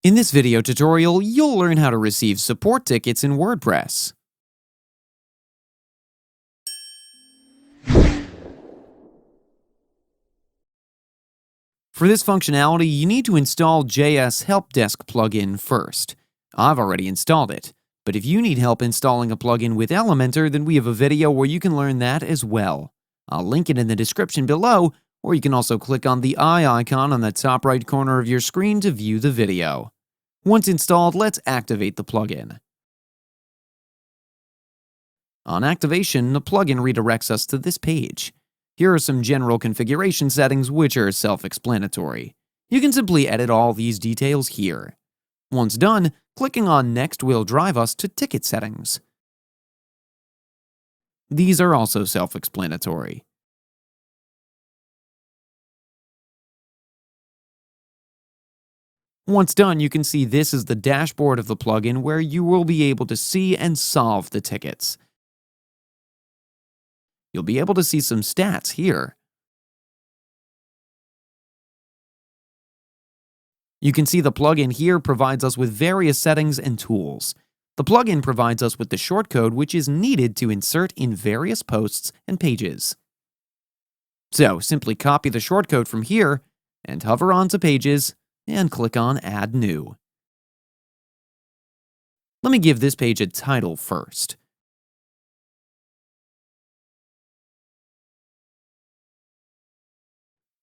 In this video tutorial, you'll learn how to receive support tickets in WordPress. For this functionality, you need to install JS Help Desk plugin first. I've already installed it, but if you need help installing a plugin with Elementor, then we have a video where you can learn that as well. I'll link it in the description below, or you can also click on the eye icon on the top right corner of your screen to view the video. Once installed, let's activate the plugin. On activation, the plugin redirects us to this page. Here are some general configuration settings which are self-explanatory. You can simply edit all these details here. Once done, clicking on Next will drive us to ticket settings. These are also self-explanatory. Once done, you can see this is the dashboard of the plugin where you will be able to see and solve the tickets. You'll be able to see some stats here. You can see the plugin here provides us with various settings and tools. The plugin provides us with the shortcode which is needed to insert in various posts and pages. So simply copy the shortcode from here and hover onto Pages and click on Add New. Let me give this page a title first.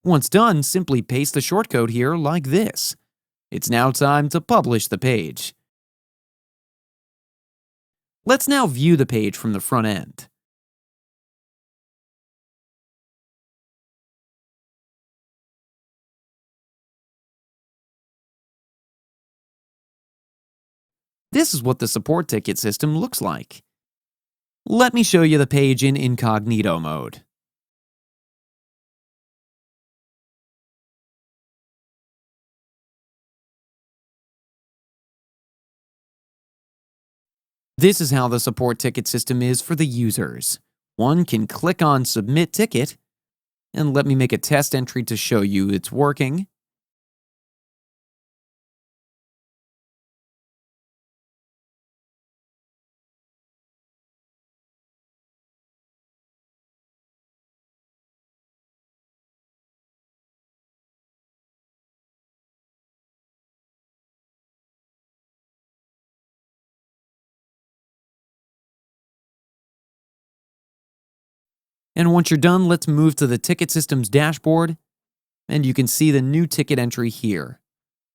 Once done, simply paste the shortcode here like this. It's now time to publish the page. Let's now view the page from the front end. This is what the support ticket system looks like. Let me show you the page in incognito mode. This is how the support ticket system is for the users. One can click on Submit Ticket, and let me make a test entry to show you it's working. And once you're done, let's move to the ticket system's dashboard, and you can see the new ticket entry here.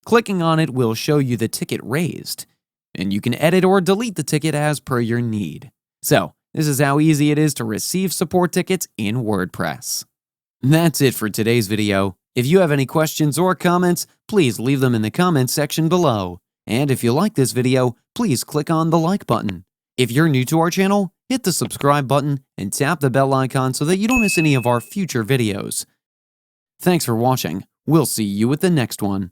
Clicking on it will show you the ticket raised, and you can edit or delete the ticket as per your need. So, this is how easy it is to receive support tickets in WordPress. That's it for today's video. If you have any questions or comments, please leave them in the comments section below. And if you like this video, please click on the like button. If you're new to our channel, hit the subscribe button and tap the bell icon so that you don't miss any of our future videos. Thanks for watching. We'll see you with the next one.